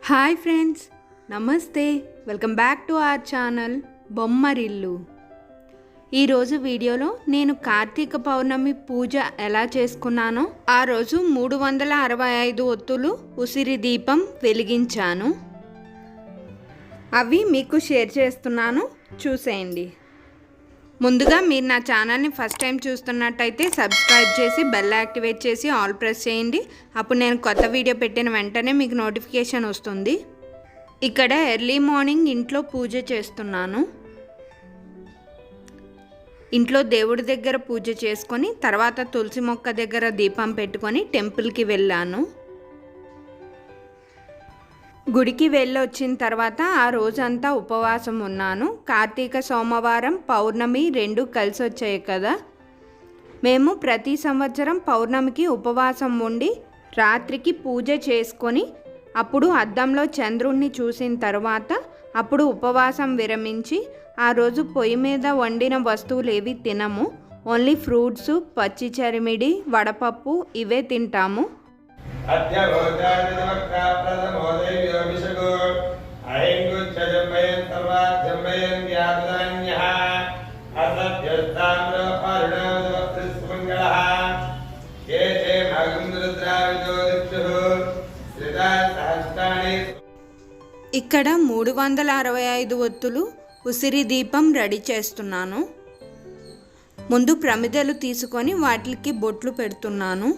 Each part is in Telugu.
హాయ్ ఫ్రెండ్స్, నమస్తే. Welcome back to our channel Bommarillu. ఈరోజు వీడియోలో నేను కార్తీక పౌర్ణమి పూజ ఎలా చేసుకున్నానో, ఆ రోజు 365 ఒత్తులు ఉసిరి దీపం వెలిగించాను. అవి మీకు షేర్ చేస్తున్నాను, చూసేయండి. ముందుగా మీరు నా ఛానల్ని ఫస్ట్ టైం చూస్తున్నట్టయితే సబ్స్క్రైబ్ చేసి బెల్ యాక్టివేట్ చేసి ఆల్ ప్రెస్ చేయండి. అప్పుడు నేను కొత్త వీడియో పెట్టిన వెంటనే మీకు నోటిఫికేషన్ వస్తుంది. ఇక్కడ ఎర్లీ మార్నింగ్ ఇంట్లో పూజ చేస్తున్నాను. ఇంట్లో దేవుడి దగ్గర పూజ చేసుకొని తర్వాత తులసి మొక్క దగ్గర దీపం పెట్టుకొని టెంపుల్కి వెళ్ళాను. గుడికి వెళ్ళొచ్చిన తర్వాత ఆ రోజంతా ఉపవాసం ఉన్నాను. కార్తీక సోమవారం పౌర్ణమి 2 కలిసి వచ్చాయి కదా. మేము ప్రతి సంవత్సరం పౌర్ణమికి ఉపవాసం ఉండి రాత్రికి పూజ చేసుకొని అప్పుడు అద్దంలో చంద్రుణ్ణి చూసిన తర్వాత అప్పుడు ఉపవాసం విరమించి ఆ రోజు పొయ్యి మీద వండిన వస్తువులు ఏవి తినము. ఓన్లీ ఫ్రూట్స్, పచ్చి చరిమిడి, వడపప్పు ఇవే తింటాము. ఇక్కడ 365 ఒత్తులు ఉసిరి దీపం రెడీ చేస్తున్నాను. ముందు ప్రమిదలు తీసుకొని వాటికి బొట్లు పెడుతున్నాను.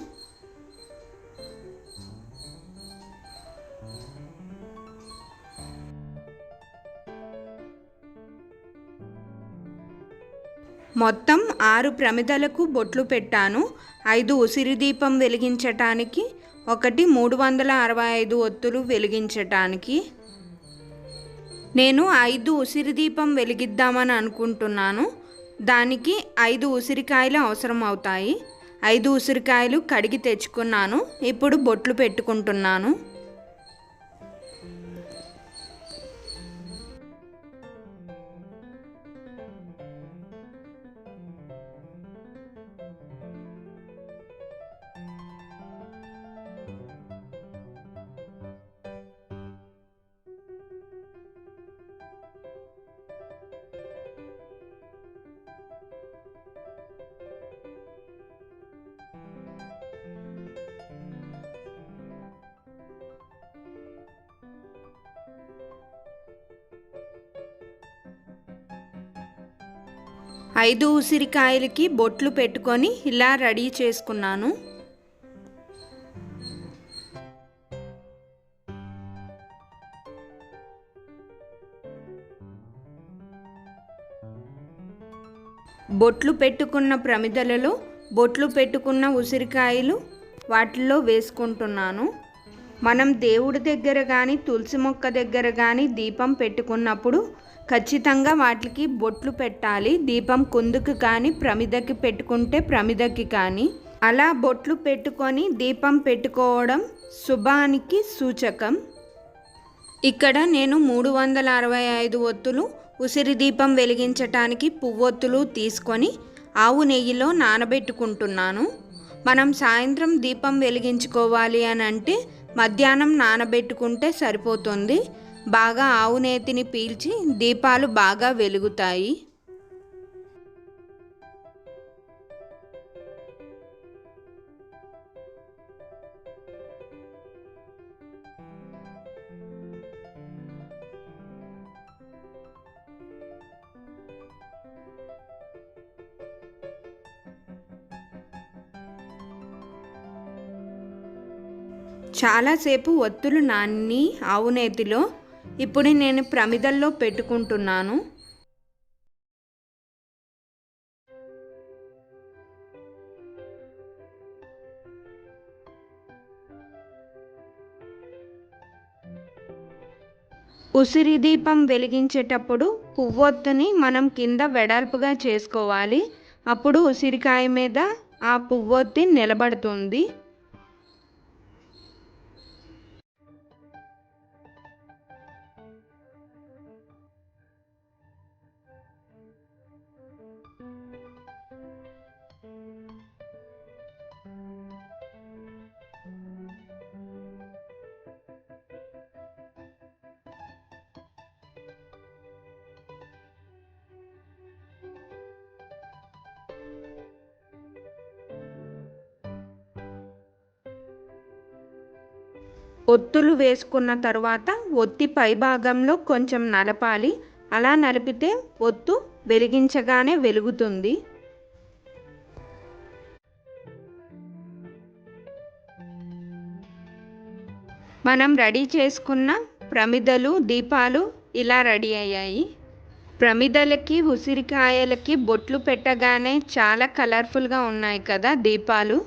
మొత్తం 6 ప్రమిదలకు బొట్లు పెట్టాను. 5 ఉసిరి దీపం వెలిగించటానికి, 1 365 ఒత్తులు వెలిగించటానికి. నేను 5 ఉసిరి దీపం వెలిగిద్దామని అనుకుంటున్నాను. దానికి 5 ఉసిరికాయలు అవసరం అవుతాయి. 5 ఉసిరికాయలు కడిగి తెచ్చుకున్నాను. ఇప్పుడు బొట్లు పెట్టుకుంటున్నాను. ఐదు ఉసిరికాయలకి బొట్లు పెట్టుకొని ఇలా రెడీ చేసుకున్నాను. బొట్లు పెట్టుకున్న ప్రమిదలలో బొట్లు పెట్టుకున్న ఉసిరికాయలు వాటిల్లో వేసుకుంటున్నాను. మనం దేవుడి దగ్గర కానీ తులసి మొక్క దగ్గర కానీ దీపం పెట్టుకున్నప్పుడు ఖచ్చితంగా వాటికి బొట్లు పెట్టాలి. దీపం కుందుకు కానీ ప్రమిదకి పెట్టుకుంటే ప్రమిదకి కానీ. అలా బొట్లు పెట్టుకొని దీపం పెట్టుకోవడం శుభానికి సూచకం. ఇక్కడ నేను 365 ఒత్తులు ఉసిరి దీపం వెలిగించటానికి పువ్వొత్తులు తీసుకొని ఆవు నెయ్యిలో నానబెట్టుకుంటున్నాను. మనం సాయంత్రం దీపం వెలిగించుకోవాలి అని అంటే మధ్యాహ్నం నానబెట్టుకుంటే సరిపోతుంది. బాగా ఆవు నేతిని పీల్చి దీపాలు బాగా వెలుగుతాయి. చాలాసేపు ఒత్తులు నాని ఆవు నేతిలో. ఇప్పుడు నేను ప్రమిదల్లో పెట్టుకుంటున్నాను. ఉసిరి దీపం వెలిగించేటప్పుడు పువ్వొత్తుని మనం కింద వెడల్పుగా చేసుకోవాలి. అప్పుడు ఉసిరికాయ మీద ఆ పువ్వొత్తి నిలబడుతుంది. ఒత్తులు వేసుకున్న తర్వాత ఒత్తి పై భాగంలో కొంచెం నలపాలి. అలా నలిపితే ఒత్తు వెలిగించగానే వెలుగుతుంది. మనం రెడీ చేసుకున్న ప్రమిదలు, దీపాలు ఇలా రెడీ అయ్యాయి. ప్రమిదలకి, ఉసిరికాయలకి బొట్లు పెట్టగానే చాలా కలర్ఫుల్గా ఉన్నాయి కదా దీపాలు.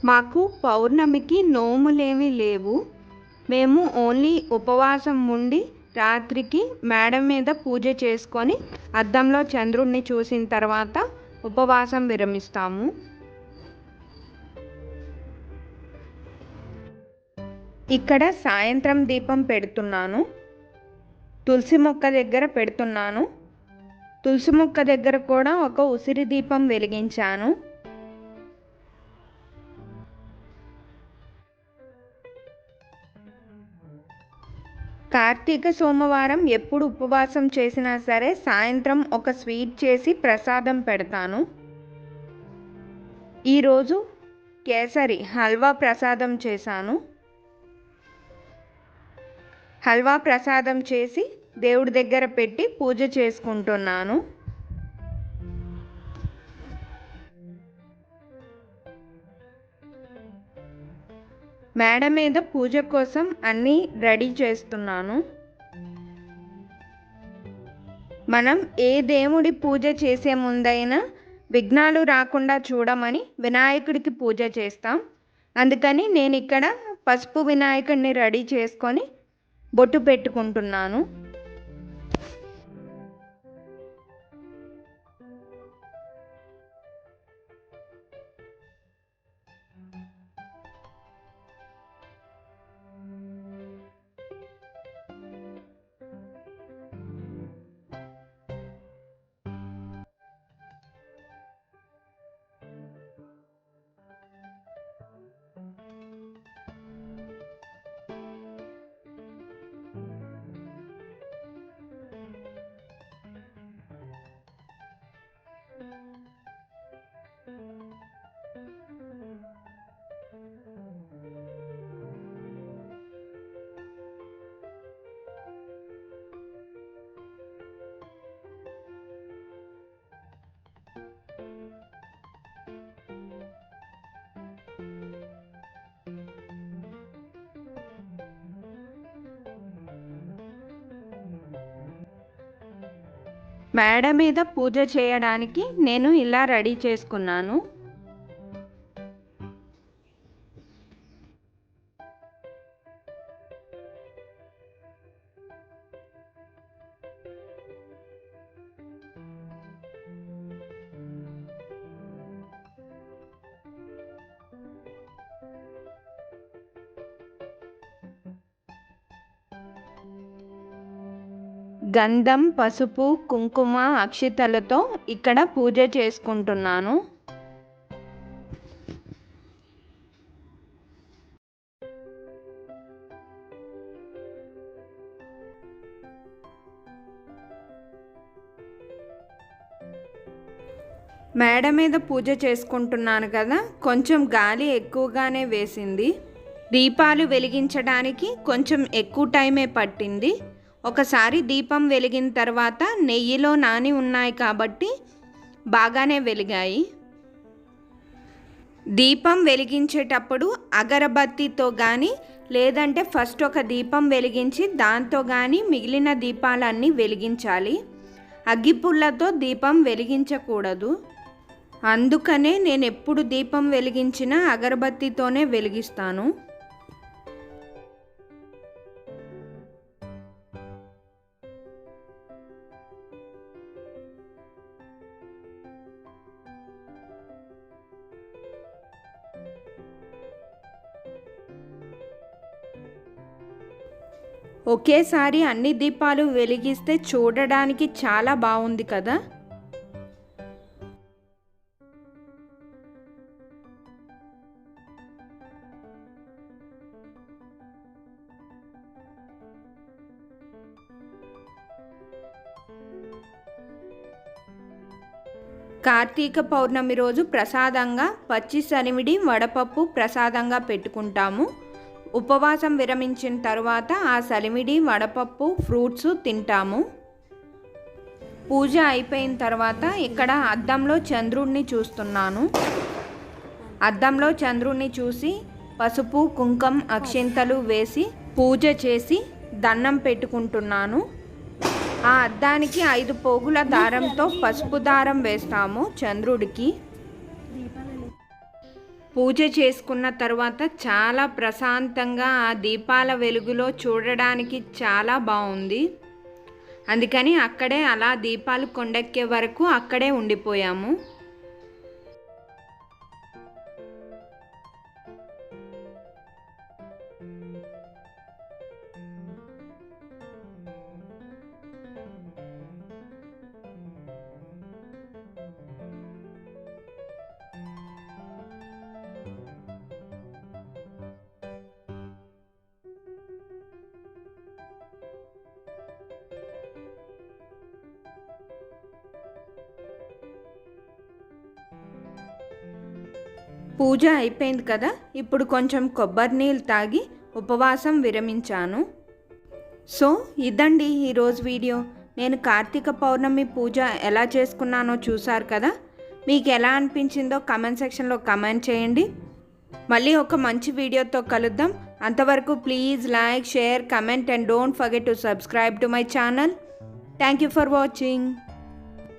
మాకు పౌర్ణమికి నోములేమీ లేవు. మేము ఓన్లీ ఉపవాసం ఉండి రాత్రికి మేడ మీద పూజ చేసుకొని అద్దంలో చంద్రుడిని చూసిన తర్వాత ఉపవాసం విరమిస్తాము. ఇక్కడ సాయంత్రం దీపం పెడుతున్నాను. తులసి మొక్క దగ్గర పెడుతున్నాను. తులసి మొక్క దగ్గర కూడా ఒక ఉసిరి దీపం వెలిగించాను. కార్తీక సోమవారం ఎప్పుడు ఉపవాసం చేసినా సరే సాయంత్రం ఒక స్వీట్ చేసి ప్రసాదం పెడతాను. ఈరోజు కేసరి హల్వా ప్రసాదం చేశాను. హల్వా ప్రసాదం చేసి దేవుడి దగ్గర పెట్టి పూజ చేసుకుంటున్నాను. మేడ మీద పూజ కోసం అన్నీ రెడీ చేస్తున్నాను. మనం ఏ దేవుడి పూజ చేసే ముందైనా విఘ్నాలు రాకుండా చూడమని వినాయకుడికి పూజ చేస్తాం. అందుకని నేను ఇక్కడ పసుపు వినాయకుడిని రెడీ చేసుకొని బొట్టు పెట్టుకుంటున్నాను. మేడ మీద పూజ చేయడానికి నేను ఇలా రెడీ చేసుకున్నాను. గంధం, పసుపు, కుంకుమ, అక్షితలతో ఇక్కడ పూజ చేసుకుంటున్నాను. మేడ మీద పూజ చేసుకుంటున్నాను కదా, కొంచెం గాలి ఎక్కువగానే వేసింది. దీపాలు వెలిగించడానికి కొంచెం ఎక్కువ టైమే పట్టింది. ఒకసారి దీపం వెలిగిన తర్వాత నెయ్యిలో నాని ఉన్నాయి కాబట్టి బాగానే వెలిగాయి. దీపం వెలిగించేటప్పుడు అగరబత్తితో కానీ లేదంటే ఫస్ట్ ఒక దీపం వెలిగించి దాంతో కానీ మిగిలిన దీపాలన్నీ వెలిగించాలి. అగ్గిపుల్లతో దీపం వెలిగించకూడదు. అందుకనే నేను ఎప్పుడు దీపం వెలిగించినా అగరబత్తితోనే వెలిగిస్తాను. ఒకేసారి అన్ని దీపాలు వెలిగిస్తే చూడడానికి చాలా బాగుంది కదా. కార్తీక పౌర్ణమి రోజు ప్రసాదంగా పచ్చి సనిమిడి వడపప్పు ప్రసాదంగా పెట్టుకుంటాము. ఉపవాసం విరమించిన తర్వాత ఆ సలివిడి వడపప్పు ఫ్రూట్స్ తింటాము. పూజ అయిపోయిన తర్వాత ఇక్కడ అద్దంలో చంద్రుడిని చూస్తున్నాను. అద్దంలో చంద్రుడిని చూసి పసుపు కుంకం అక్షింతలు వేసి పూజ చేసి దండం పెట్టుకుంటున్నాను. ఆ అద్దానికి 5 పోగుల దారంతో పసుపు దారం వేస్తాము చంద్రుడికి. పూజ చేసుకున్న తర్వాత చాలా ప్రశాంతంగా ఆ దీపాల వెలుగులో చూడడానికి చాలా బాగుంది. అందుకని అక్కడే అలా దీపాలు కొండెక్కే వరకు అక్కడే ఉండిపోయాము. పూజ అయిపోయింది కదా, ఇప్పుడు కొంచెం కొబ్బరి నీళ్ళు తాగి ఉపవాసం విరమించాను. సో ఇదండి ఈరోజు వీడియో. నేను కార్తీక పౌర్ణమి పూజ ఎలా చేసుకున్నానో చూసారు కదా. మీకు ఎలా అనిపించిందో కమెంట్ సెక్షన్లో కమెంట్ చేయండి. మళ్ళీ ఒక మంచి వీడియోతో కలుద్దాం. అంతవరకు please like, share, comment and don't forget to subscribe to my channel. Thank you for watching.